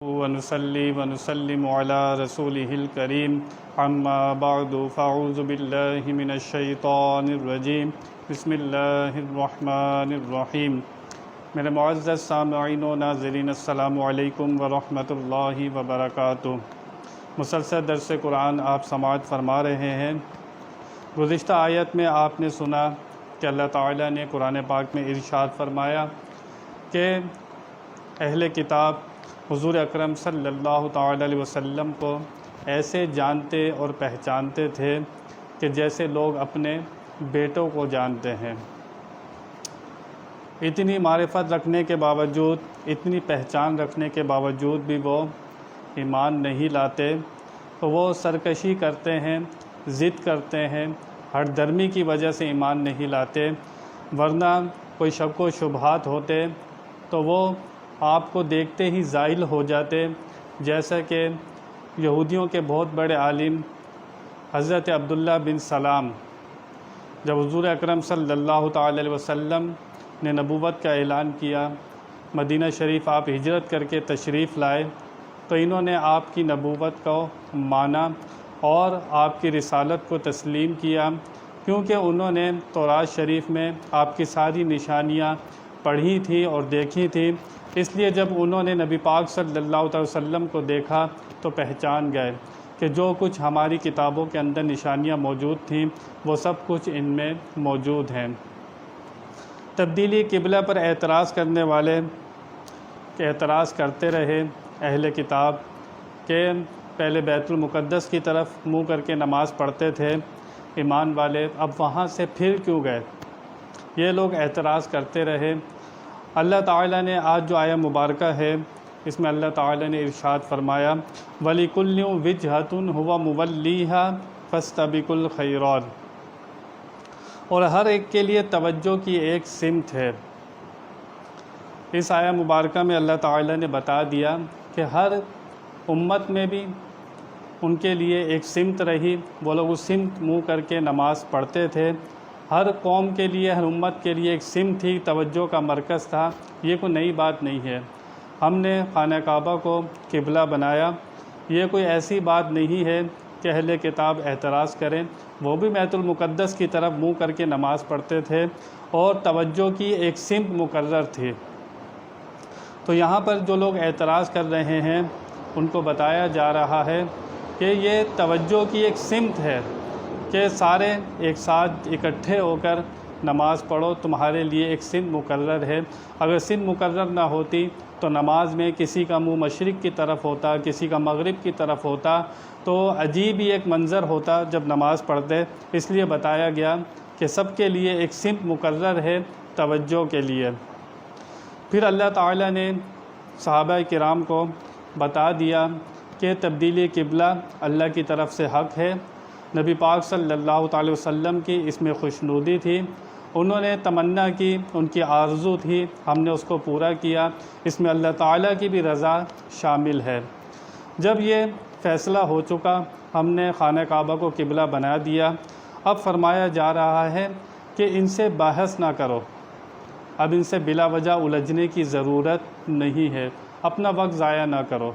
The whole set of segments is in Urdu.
ونصلي ونسلم على رسوله الكريم اما بعد فاعوذ بالله من الشیطان الرجیم بسم اللہ الرحمن الرحیم۔ میرے معزز سامعین و ناظرین السلام علیکم ورحمۃ اللہ وبرکاتہ۔ مسلسل درس قرآن آپ سماعت فرما رہے ہیں۔ گزشتہ آیت میں آپ نے سنا کہ اللہ تعالیٰ نے قرآن پاک میں ارشاد فرمایا کہ اہل کتاب حضور اکرم صلی اللہ تعالیٰ علیہ وسلم کو ایسے جانتے اور پہچانتے تھے کہ جیسے لوگ اپنے بیٹوں کو جانتے ہیں۔ اتنی معرفت رکھنے کے باوجود، اتنی پہچان رکھنے کے باوجود بھی وہ ایمان نہیں لاتے، تو وہ سرکشی کرتے ہیں، ضد کرتے ہیں، ہٹ درمی کی وجہ سے ایمان نہیں لاتے، ورنہ کوئی شک و شبہات ہوتے تو وہ آپ کو دیکھتے ہی زائل ہو جاتے، جیسا کہ یہودیوں کے بہت بڑے عالم حضرت عبداللہ بن سلام جب حضور اکرم صلی اللہ تعالی علیہ وسلم نے نبوت کا اعلان کیا، مدینہ شریف آپ ہجرت کر کے تشریف لائے، تو انہوں نے آپ کی نبوت کو مانا اور آپ کی رسالت کو تسلیم کیا، کیونکہ انہوں نے تورات شریف میں آپ کی ساری نشانیاں پڑھی تھی اور دیکھی تھی۔ اس لیے جب انہوں نے نبی پاک صلی اللہ علیہ وسلم کو دیکھا تو پہچان گئے کہ جو کچھ ہماری کتابوں کے اندر نشانیاں موجود تھیں وہ سب کچھ ان میں موجود ہیں۔ تبدیلی قبلہ پر اعتراض کرنے والے اعتراض کرتے رہے، اہل کتاب کہ پہلے بیت المقدس کی طرف منہ کر کے نماز پڑھتے تھے ایمان والے، اب وہاں سے پھر کیوں گئے؟ یہ لوگ اعتراض کرتے رہے۔ اللہ تعالیٰ نے آج جو آیہ مبارکہ ہے اس میں اللہ تعالیٰ نے ارشاد فرمایا وَلِكُلٍّ وِجْهَةٌ هُوَ مُوَلِّيهَا فَاسْتَبِقُوا الْخَيْرَاتِ، اور ہر ایک کے لیے توجہ کی ایک سمت ہے۔ اس آیہ مبارکہ میں اللہ تعالیٰ نے بتا دیا کہ ہر امت میں بھی ان کے لیے ایک سمت رہی، وہ لوگ اس سمت منہ کر کے نماز پڑھتے تھے۔ ہر قوم کے لیے، ہر امت کے لیے ایک سمت تھی، توجہ کا مرکز تھا۔ یہ کوئی نئی بات نہیں ہے۔ ہم نے خانہ کعبہ کو قبلہ بنایا، یہ کوئی ایسی بات نہیں ہے کہ اہل کتاب اعتراض کریں، وہ بھی بیت المقدس کی طرف منہ کر کے نماز پڑھتے تھے اور توجہ کی ایک سمت مقرر تھی۔ تو یہاں پر جو لوگ اعتراض کر رہے ہیں ان کو بتایا جا رہا ہے کہ یہ توجہ کی ایک سمت ہے کہ سارے ایک ساتھ اکٹھے ہو کر نماز پڑھو، تمہارے لیے ایک سمت مقرر ہے۔ اگر سمت مقرر نہ ہوتی تو نماز میں کسی کا منہ مشرق کی طرف ہوتا، کسی کا مغرب کی طرف ہوتا، تو عجیب ہی ایک منظر ہوتا جب نماز پڑھتے۔ اس لیے بتایا گیا کہ سب کے لیے ایک سمت مقرر ہے توجہ کے لیے۔ پھر اللہ تعالیٰ نے صحابہ کرام کو بتا دیا کہ تبدیلی قبلہ اللہ کی طرف سے حق ہے۔ نبی پاک صلی اللہ تعالی وسلم کی اس میں خوشنودی تھی، انہوں نے تمنا کی، ان کی آرزو تھی، ہم نے اس کو پورا کیا، اس میں اللہ تعالیٰ کی بھی رضا شامل ہے۔ جب یہ فیصلہ ہو چکا، ہم نے خانہ کعبہ کو قبلہ بنا دیا، اب فرمایا جا رہا ہے کہ ان سے بحث نہ کرو، اب ان سے بلا وجہ الجھنے کی ضرورت نہیں ہے، اپنا وقت ضائع نہ کرو۔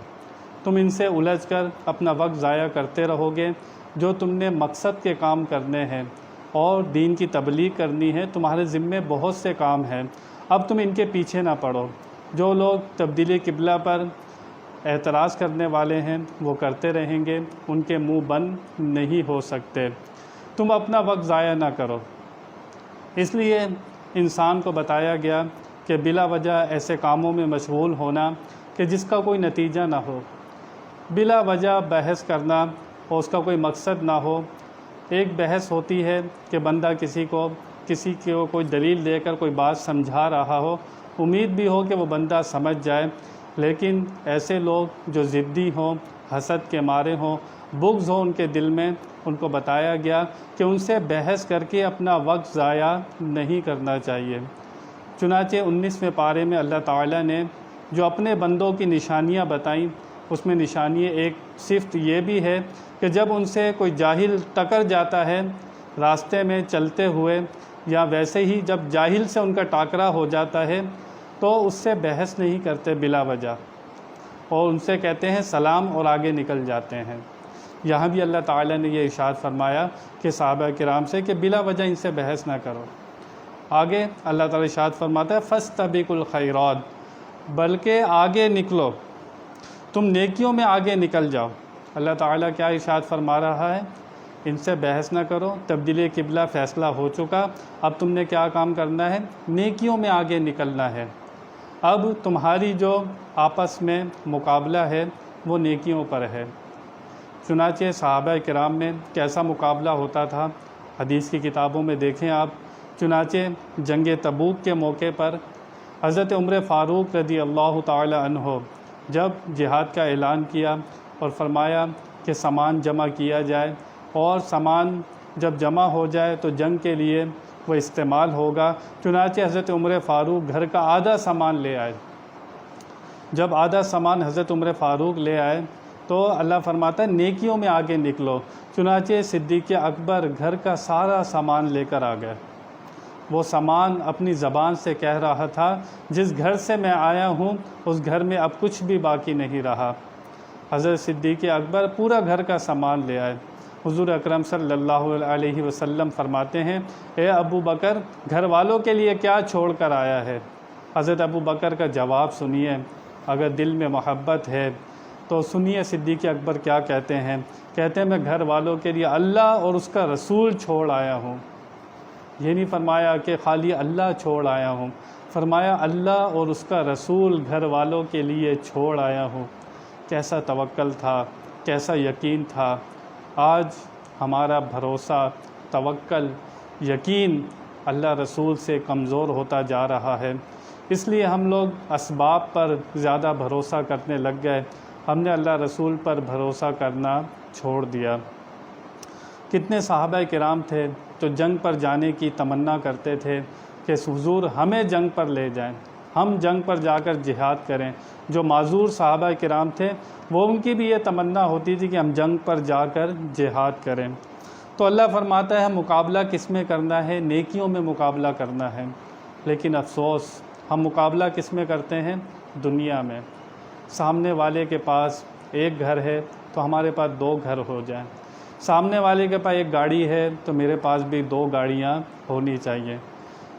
تم ان سے الجھ کر اپنا وقت ضائع کرتے رہو گے، جو تم نے مقصد کے کام کرنے ہیں اور دین کی تبلیغ کرنی ہے، تمہارے ذمے بہت سے کام ہیں، اب تم ان کے پیچھے نہ پڑو۔ جو لوگ تبدیلی قبلہ پر اعتراض کرنے والے ہیں وہ کرتے رہیں گے، ان کے منہ بند نہیں ہو سکتے، تم اپنا وقت ضائع نہ کرو۔ اس لیے انسان کو بتایا گیا کہ بلا وجہ ایسے کاموں میں مشغول ہونا کہ جس کا کوئی نتیجہ نہ ہو، بلا وجہ بحث کرنا اور اس کا کوئی مقصد نہ ہو۔ ایک بحث ہوتی ہے کہ بندہ کسی کو کوئی دلیل دے کر کوئی بات سمجھا رہا ہو، امید بھی ہو کہ وہ بندہ سمجھ جائے، لیکن ایسے لوگ جو ضدی ہوں، حسد کے مارے ہوں، بغض ہو ان کے دل میں، ان کو بتایا گیا کہ ان سے بحث کر کے اپنا وقت ضائع نہیں کرنا چاہیے۔ چنانچہ 19ویں پارے میں اللہ تعالیٰ نے جو اپنے بندوں کی نشانیاں بتائیں، اس میں نشانی ایک صفت یہ بھی ہے کہ جب ان سے کوئی جاہل ٹکر جاتا ہے راستے میں چلتے ہوئے، یا ویسے ہی جب جاہل سے ان کا ٹاکرا ہو جاتا ہے تو اس سے بحث نہیں کرتے بلا وجہ، اور ان سے کہتے ہیں سلام اور آگے نکل جاتے ہیں۔ یہاں بھی اللہ تعالیٰ نے یہ ارشاد فرمایا کہ صحابہ کرام سے کہ بلا وجہ ان سے بحث نہ کرو۔ آگے اللہ تعالیٰ ارشاد فرماتا ہے فاستبقوا الخیرات، بلکہ آگے نکلو، تم نیکیوں میں آگے نکل جاؤ۔ اللہ تعالیٰ کیا ارشاد فرما رہا ہے؟ ان سے بحث نہ کرو، تبدیلی قبلہ فیصلہ ہو چکا، اب تم نے کیا کام کرنا ہے؟ نیکیوں میں آگے نکلنا ہے۔ اب تمہاری جو آپس میں مقابلہ ہے وہ نیکیوں پر ہے۔ چنانچہ صحابہ کرام میں کیسا مقابلہ ہوتا تھا حدیث کی کتابوں میں دیکھیں آپ۔ چنانچہ جنگ تبوک کے موقع پر حضرت عمر فاروق رضی اللہ تعالی عنہ جب جہاد کا اعلان کیا اور فرمایا کہ سامان جمع کیا جائے، اور سامان جب جمع ہو جائے تو جنگ کے لیے وہ استعمال ہوگا، چنانچہ حضرت عمر فاروق گھر کا آدھا سامان لے آئے۔ جب آدھا سامان حضرت عمر فاروق لے آئے تو اللہ فرماتا ہے نیکیوں میں آگے نکلو، چنانچہ صدیق اکبر گھر کا سارا سامان لے کر آ گئے۔ وہ سامان اپنی زبان سے کہہ رہا تھا جس گھر سے میں آیا ہوں اس گھر میں اب کچھ بھی باقی نہیں رہا۔ حضرت صدیق اکبر پورا گھر کا سامان لے آئے۔ حضور اکرم صلی اللہ علیہ وسلم فرماتے ہیں اے ابو بکر، گھر والوں کے لیے کیا چھوڑ کر آیا ہے؟ حضرت ابو بکر کا جواب سنیے، اگر دل میں محبت ہے تو سنیے صدیق اکبر کیا کہتے ہیں۔ کہتے ہیں میں گھر والوں کے لیے اللہ اور اس کا رسول چھوڑ آیا ہوں۔ یہ نہیں فرمایا کہ خالی اللہ چھوڑ آیا ہوں، فرمایا اللہ اور اس کا رسول گھر والوں کے لیے چھوڑ آیا ہوں۔ کیسا توکل تھا، کیسا یقین تھا۔ آج ہمارا بھروسہ، توکل، یقین اللہ رسول سے کمزور ہوتا جا رہا ہے، اس لیے ہم لوگ اسباب پر زیادہ بھروسہ کرنے لگ گئے، ہم نے اللہ رسول پر بھروسہ کرنا چھوڑ دیا۔ کتنے صحابہ کرام تھے جو جنگ پر جانے کی تمنا کرتے تھے کہ حضور ہمیں جنگ پر لے جائیں، ہم جنگ پر جا کر جہاد کریں۔ جو معذور صحابہ کرام تھے وہ ان کی بھی یہ تمنا ہوتی تھی کہ ہم جنگ پر جا کر جہاد کریں۔ تو اللہ فرماتا ہے مقابلہ کس میں کرنا ہے؟ نیکیوں میں مقابلہ کرنا ہے۔ لیکن افسوس ہم مقابلہ کس میں کرتے ہیں؟ دنیا میں۔ سامنے والے کے پاس ایک گھر ہے تو ہمارے پاس دو گھر ہو جائیں، سامنے والے کے پاس ایک گاڑی ہے تو میرے پاس بھی دو گاڑیاں ہونی چاہیے،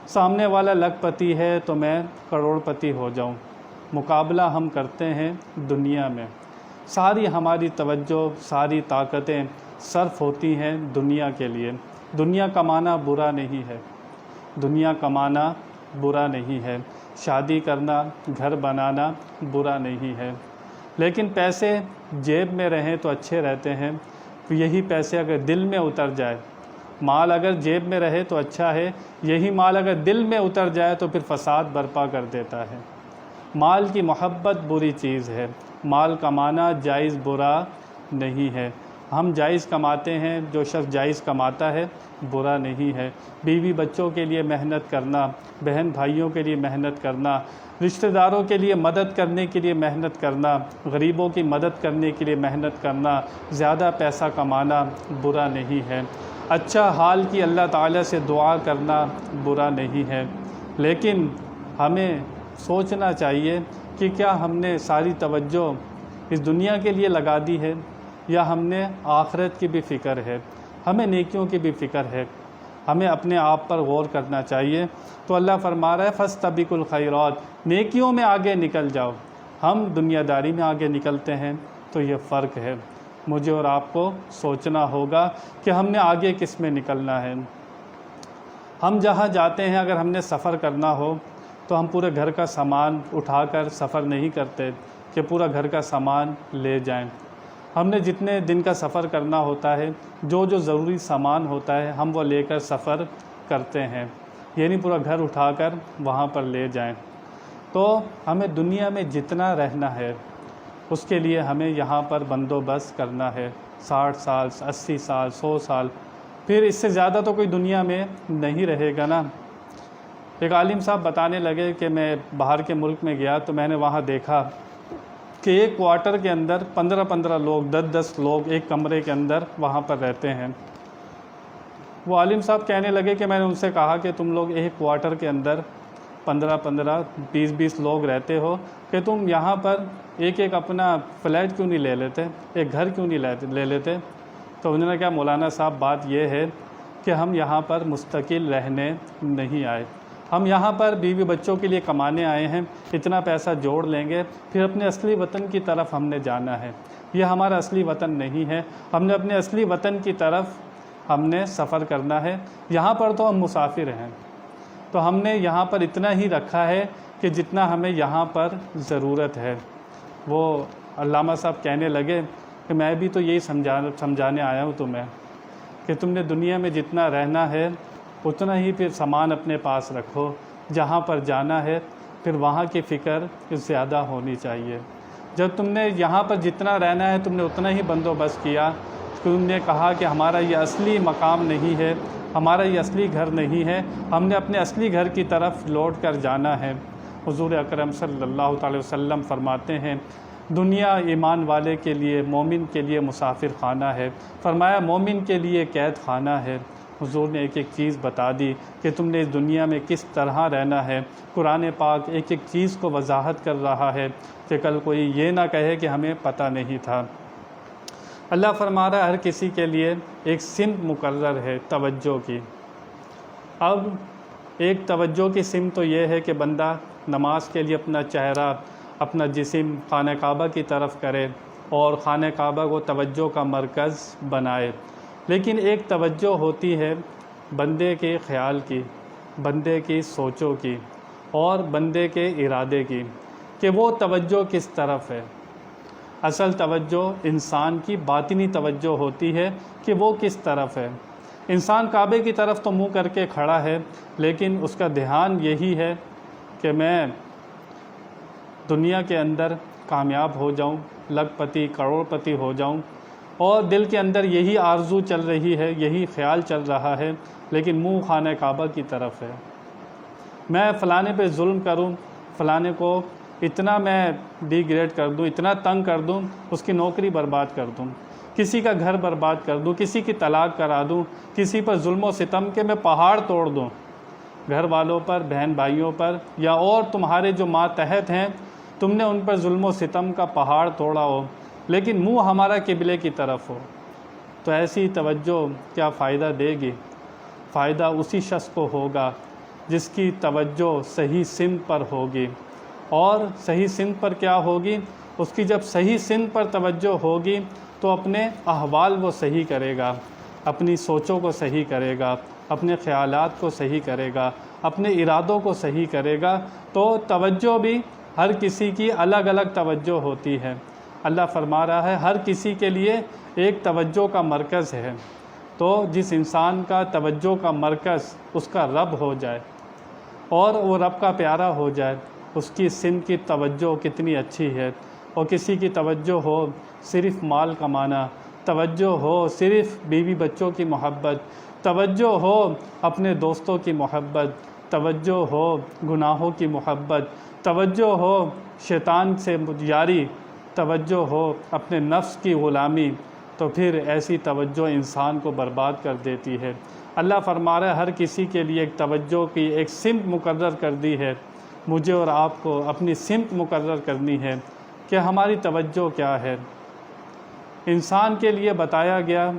سامنے والا لاکھ پتی ہے تو میں کروڑ پتی ہو جاؤں۔ مقابلہ ہم کرتے ہیں دنیا میں، ساری ہماری توجہ، ساری طاقتیں صرف ہوتی ہیں دنیا کے لیے۔ دنیا کمانا برا نہیں ہے، دنیا کمانا برا نہیں ہے، شادی کرنا، گھر بنانا برا نہیں ہے، لیکن پیسے جیب میں رہیں تو اچھے رہتے ہیں۔ یہی پیسے اگر دل میں اتر جائے، مال اگر جیب میں رہے تو اچھا ہے، یہی مال اگر دل میں اتر جائے تو پھر فساد برپا کر دیتا ہے۔ مال کی محبت بری چیز ہے، مال کمانا جائز برا نہیں ہے۔ ہم جائز کماتے ہیں، جو شخص جائز کماتا ہے برا نہیں ہے۔ بیوی بچوں کے لیے محنت کرنا، بہن بھائیوں کے لیے محنت کرنا، رشتہ داروں کے لیے مدد کرنے کے لیے محنت کرنا، غریبوں کی مدد کرنے کے لیے محنت کرنا، زیادہ پیسہ کمانا برا نہیں ہے۔ اچھا حال کی اللہ تعالیٰ سے دعا کرنا برا نہیں ہے، لیکن ہمیں سوچنا چاہیے کہ کیا ہم نے ساری توجہ اس دنیا کے لیے لگا دی ہے یا ہم نے آخرت کی بھی فکر ہے، ہمیں نیکیوں کی بھی فکر ہے، ہمیں اپنے آپ پر غور کرنا چاہیے۔ تو اللہ فرما رہا ہے فاستبقوا الخیرات، نیکیوں میں آگے نکل جاؤ۔ ہم دنیا داری میں آگے نکلتے ہیں تو یہ فرق ہے۔ مجھے اور آپ کو سوچنا ہوگا کہ ہم نے آگے کس میں نکلنا ہے۔ ہم جہاں جاتے ہیں اگر ہم نے سفر کرنا ہو تو ہم پورے گھر کا سامان اٹھا کر سفر نہیں کرتے کہ پورا گھر کا سامان لے جائیں۔ ہم نے جتنے دن کا سفر کرنا ہوتا ہے، جو ضروری سامان ہوتا ہے ہم وہ لے کر سفر کرتے ہیں، یہ نہیں پورا گھر اٹھا کر وہاں پر لے جائیں۔ تو ہمیں دنیا میں جتنا رہنا ہے اس کے لیے ہمیں یہاں پر بندوبست کرنا ہے، 60 سال، 80 سال، 100 سال، پھر اس سے زیادہ تو کوئی دنیا میں نہیں رہے گا نا۔ ایک عالم صاحب بتانے لگے کہ میں باہر کے ملک میں گیا تو میں نے وہاں دیکھا کہ ایک کوارٹر کے اندر 15 لوگ، 10 لوگ ایک کمرے کے اندر وہاں پر رہتے ہیں۔ وہ عالم صاحب کہنے لگے کہ میں نے ان سے کہا کہ تم لوگ ایک کوارٹر کے اندر 15-15 20-20 لوگ رہتے ہو کہ تم یہاں پر ایک ایک اپنا فلیٹ کیوں نہیں لے لیتے، ایک گھر کیوں نہیں لے لیتے؟ تو انہوں نے کہا مولانا صاحب بات یہ ہے کہ ہم یہاں پر مستقل رہنے نہیں آئے، ہم یہاں پر بیوی بچوں کے لیے کمانے آئے ہیں، اتنا پیسہ جوڑ لیں گے پھر اپنے اصلی وطن کی طرف ہم نے جانا ہے، یہ ہمارا اصلی وطن نہیں ہے، ہم نے اپنے اصلی وطن کی طرف ہم نے سفر کرنا ہے، یہاں پر تو ہم مسافر ہیں، تو ہم نے یہاں پر اتنا ہی رکھا ہے کہ جتنا ہمیں یہاں پر ضرورت ہے۔ وہ علامہ صاحب کہنے لگے کہ میں بھی تو یہی سمجھانے آیا ہوں تمہیں کہ تم نے دنیا میں جتنا رہنا ہے اتنا ہی پھر سامان اپنے پاس رکھو، جہاں پر جانا ہے پھر وہاں کی فکر زیادہ ہونی چاہیے۔ جب تم نے یہاں پر جتنا رہنا ہے تم نے اتنا ہی بندوبست کیا، تم نے کہا کہ ہمارا یہ اصلی مقام نہیں ہے، ہمارا یہ اصلی گھر نہیں ہے، ہم نے اپنے اصلی گھر کی طرف لوٹ کر جانا ہے۔ حضور اکرم صلی اللہ تعالی وسلم فرماتے ہیں دنیا ایمان والے کے لیے، مومن کے لیے مسافر خانہ ہے، فرمایا مومن کے لیے قید خانہ ہے۔ حضور نے ایک ایک چیز بتا دی کہ تم نے اس دنیا میں کس طرح رہنا ہے، قرآن پاک ایک ایک چیز کو وضاحت کر رہا ہے کہ کل کوئی یہ نہ کہے کہ ہمیں پتہ نہیں تھا۔ اللہ فرما رہا ہے ہر کسی کے لیے ایک سمت مقرر ہے توجہ کی۔ اب ایک توجہ کی سمت تو یہ ہے کہ بندہ نماز کے لیے اپنا چہرہ، اپنا جسم خانہ کعبہ کی طرف کرے اور خانہ کعبہ کو توجہ کا مرکز بنائے، لیکن ایک توجہ ہوتی ہے بندے کے خیال کی، بندے کی سوچوں کی اور بندے کے ارادے کی کہ وہ توجہ کس طرف ہے۔ اصل توجہ انسان کی باطنی توجہ ہوتی ہے کہ وہ کس طرف ہے۔ انسان کعبے کی طرف تو منہ کر کے کھڑا ہے لیکن اس کا دھیان یہی ہے کہ میں دنیا کے اندر کامیاب ہو جاؤں، لکھ پتی کروڑ پتی ہو جاؤں، اور دل کے اندر یہی آرزو چل رہی ہے، یہی خیال چل رہا ہے، لیکن منہ خانہ کعبہ کی طرف ہے۔ میں فلانے پہ ظلم کروں، فلانے کو اتنا میں ڈی گریڈ کر دوں، اتنا تنگ کر دوں، اس کی نوکری برباد کر دوں، کسی کا گھر برباد کر دوں، کسی کی طلاق کرا دوں، کسی پر ظلم و ستم کے میں پہاڑ توڑ دوں، گھر والوں پر، بہن بھائیوں پر، یا اور تمہارے جو ماتحت ہیں تم نے ان پر ظلم و ستم کا پہاڑ توڑا ہو لیکن منہ ہمارا قبلے کی طرف ہو، تو ایسی توجہ کیا فائدہ دے گی؟ فائدہ اسی شخص کو ہوگا جس کی توجہ صحیح سمت پر ہوگی۔ اور صحیح سمت پر کیا ہوگی؟ اس کی جب صحیح سمت پر توجہ ہوگی تو اپنے احوال وہ صحیح کرے گا، اپنی سوچوں کو صحیح کرے گا، اپنے خیالات کو صحیح کرے گا، اپنے ارادوں کو صحیح کرے گا۔ تو توجہ بھی ہر کسی کی الگ الگ توجہ ہوتی ہے۔ اللہ فرما رہا ہے ہر کسی کے لیے ایک توجہ کا مرکز ہے، تو جس انسان کا توجہ کا مرکز اس کا رب ہو جائے اور وہ رب کا پیارا ہو جائے، اس کی سمت کی توجہ کتنی اچھی ہے۔ اور کسی کی توجہ ہو صرف مال کمانا، توجہ ہو صرف بیوی بچوں کی محبت، توجہ ہو اپنے دوستوں کی محبت، توجہ ہو گناہوں کی محبت، توجہ ہو شیطان سے یاری، توجہ ہو اپنے نفس کی غلامی، تو پھر ایسی توجہ انسان کو برباد کر دیتی ہے۔ اللہ فرما رہا ہے ہر کسی کے لیے ایک توجہ کی ایک سمت مقرر کر دی ہے، مجھے اور آپ کو اپنی سمت مقرر کرنی ہے کہ ہماری توجہ کیا ہے۔ انسان کے لیے بتایا گیا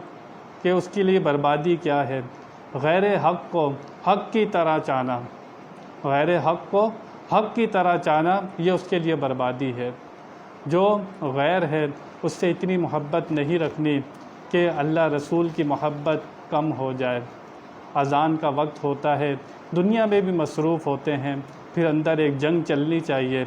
کہ اس کے لیے بربادی کیا ہے، غیر حق کو حق کی طرح چاہنا، غیر حق کو حق کی طرح چاہنا یہ اس کے لیے بربادی ہے۔ جو غیر ہے اس سے اتنی محبت نہیں رکھنی کہ اللہ رسول کی محبت کم ہو جائے۔ اذان کا وقت ہوتا ہے، دنیا میں بھی مصروف ہوتے ہیں، پھر اندر ایک جنگ چلنی چاہیے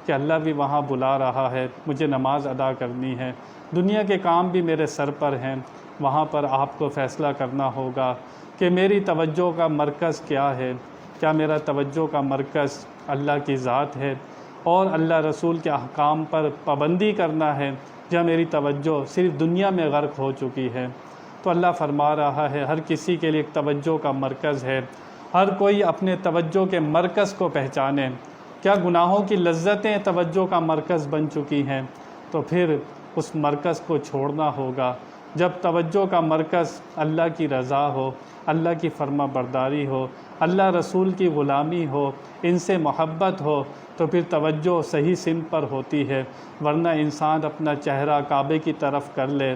کہ اللہ بھی وہاں بلا رہا ہے، مجھے نماز ادا کرنی ہے، دنیا کے کام بھی میرے سر پر ہیں، وہاں پر آپ کو فیصلہ کرنا ہوگا کہ میری توجہ کا مرکز کیا ہے۔ کیا میرا توجہ کا مرکز اللہ کی ذات ہے اور اللہ رسول کے احکام پر پابندی کرنا ہے، یا میری توجہ صرف دنیا میں غرق ہو چکی ہے؟ تو اللہ فرما رہا ہے ہر کسی کے لیے ایک توجہ کا مرکز ہے، ہر کوئی اپنے توجہ کے مرکز کو پہچانے۔ کیا گناہوں کی لذتیں توجہ کا مرکز بن چکی ہیں؟ تو پھر اس مرکز کو چھوڑنا ہوگا۔ جب توجہ کا مرکز اللہ کی رضا ہو، اللہ کی فرما برداری ہو، اللہ رسول کی غلامی ہو، ان سے محبت ہو، تو پھر توجہ صحیح سمت پر ہوتی ہے، ورنہ انسان اپنا چہرہ کعبے کی طرف کر لے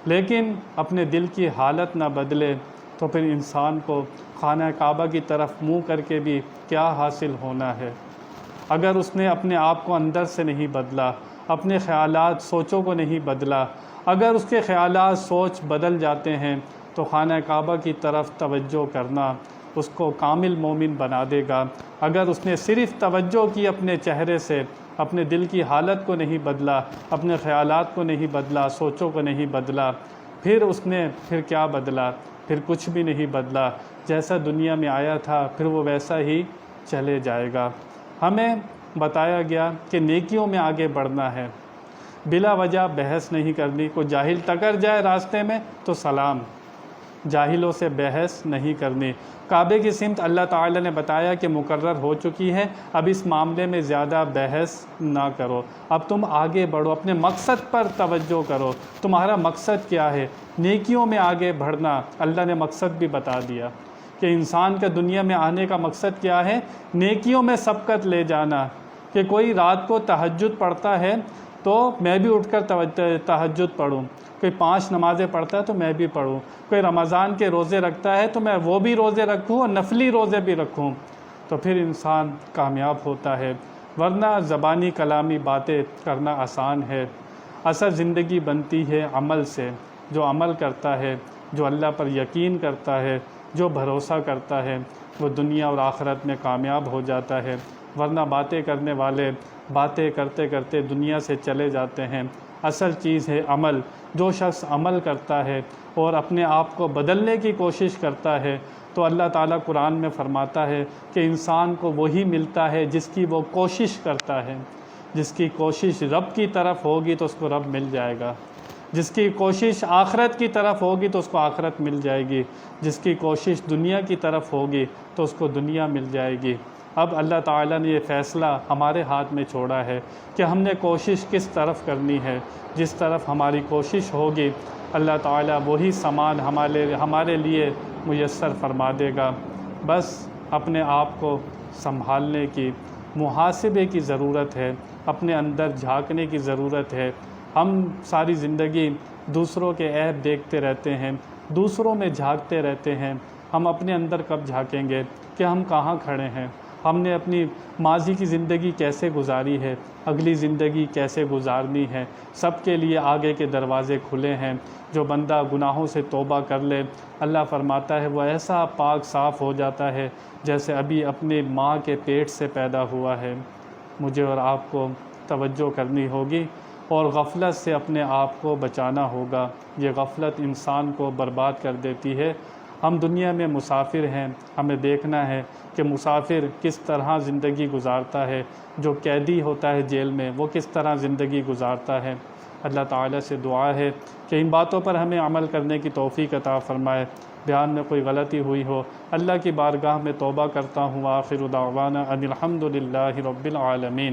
لیکن اپنے دل کی حالت نہ بدلے تو پھر انسان کو خانہ کعبہ کی طرف منہ کر کے بھی کیا حاصل ہونا ہے۔ اگر اس نے اپنے آپ کو اندر سے نہیں بدلا، اپنے خیالات سوچوں کو نہیں بدلا، اگر اس کے خیالات سوچ بدل جاتے ہیں تو خانہ کعبہ کی طرف توجہ کرنا اس کو کامل مومن بنا دے گا۔ اگر اس نے صرف توجہ کی اپنے چہرے سے، اپنے دل کی حالت کو نہیں بدلا، اپنے خیالات کو نہیں بدلا، سوچوں کو نہیں بدلا، پھر اس نے کیا بدلا؟ پھر کچھ بھی نہیں بدلا۔ جیسا دنیا میں آیا تھا پھر وہ ویسا ہی چلے جائے گا۔ ہمیں بتایا گیا کہ نیکیوں میں آگے بڑھنا ہے، بلا وجہ بحث نہیں کرنی۔ کوئی جاہل ٹکر جائے راستے میں تو سلام، جاہلوں سے بحث نہیں کرنی۔ کعبے کی سمت اللہ تعالیٰ نے بتایا کہ مقرر ہو چکی ہے، اب اس معاملے میں زیادہ بحث نہ کرو، اب تم آگے بڑھو، اپنے مقصد پر توجہ کرو۔ تمہارا مقصد کیا ہے؟ نیکیوں میں آگے بڑھنا۔ اللہ نے مقصد بھی بتا دیا کہ انسان کا دنیا میں آنے کا مقصد کیا ہے؟ نیکیوں میں سبقت لے جانا۔ کہ کوئی رات کو تہجد پڑھتا ہے تو میں بھی اٹھ کر تہجد پڑھوں، کوئی 5 نمازیں پڑھتا ہے تو میں بھی پڑھوں، کوئی رمضان کے روزے رکھتا ہے تو میں وہ بھی روزے رکھوں اور نفلی روزے بھی رکھوں، تو پھر انسان کامیاب ہوتا ہے۔ ورنہ زبانی کلامی باتیں کرنا آسان ہے، اصل زندگی بنتی ہے عمل سے۔ جو عمل کرتا ہے، جو اللہ پر یقین کرتا ہے، جو بھروسہ کرتا ہے، وہ دنیا اور آخرت میں کامیاب ہو جاتا ہے۔ ورنہ باتیں کرنے والے باتیں کرتے کرتے دنیا سے چلے جاتے ہیں۔ اصل چیز ہے عمل۔ جو شخص عمل کرتا ہے اور اپنے آپ کو بدلنے کی کوشش کرتا ہے تو اللہ تعالیٰ قرآن میں فرماتا ہے کہ انسان کو وہی ملتا ہے جس کی وہ کوشش کرتا ہے۔ جس کی کوشش رب کی طرف ہوگی تو اس کو رب مل جائے گا، جس کی کوشش آخرت کی طرف ہوگی تو اس کو آخرت مل جائے گی، جس کی کوشش دنیا کی طرف ہوگی تو اس کو دنیا مل جائے گی۔ اب اللہ تعالیٰ نے یہ فیصلہ ہمارے ہاتھ میں چھوڑا ہے کہ ہم نے کوشش کس طرف کرنی ہے۔ جس طرف ہماری کوشش ہوگی اللہ تعالیٰ وہی سامان ہمارے لیے میسر فرما دے گا۔ بس اپنے آپ کو سنبھالنے کی، محاسبے کی ضرورت ہے، اپنے اندر جھانکنے کی ضرورت ہے۔ ہم ساری زندگی دوسروں کے عیب دیکھتے رہتے ہیں، دوسروں میں جھانکتے رہتے ہیں۔ ہم اپنے اندر کب جھانکیں گے کہ ہم کہاں کھڑے ہیں؟ ہم نے اپنی ماضی کی زندگی کیسے گزاری ہے، اگلی زندگی کیسے گزارنی ہے؟ سب کے لیے آگے کے دروازے کھلے ہیں۔ جو بندہ گناہوں سے توبہ کر لے، اللہ فرماتا ہے وہ ایسا پاک صاف ہو جاتا ہے جیسے ابھی اپنی ماں کے پیٹ سے پیدا ہوا ہے۔ مجھے اور آپ کو توجہ کرنی ہوگی اور غفلت سے اپنے آپ کو بچانا ہوگا۔ یہ غفلت انسان کو برباد کر دیتی ہے۔ ہم دنیا میں مسافر ہیں، ہمیں دیکھنا ہے کہ مسافر کس طرح زندگی گزارتا ہے، جو قیدی ہوتا ہے جیل میں وہ کس طرح زندگی گزارتا ہے۔ اللہ تعالیٰ سے دعا ہے کہ ان باتوں پر ہمیں عمل کرنے کی توفیق عطا فرمائے۔ بیان میں کوئی غلطی ہوئی ہو اللہ کی بارگاہ میں توبہ کرتا ہوں۔ آخر دعوانا ان الحمد للہ رب العالمین۔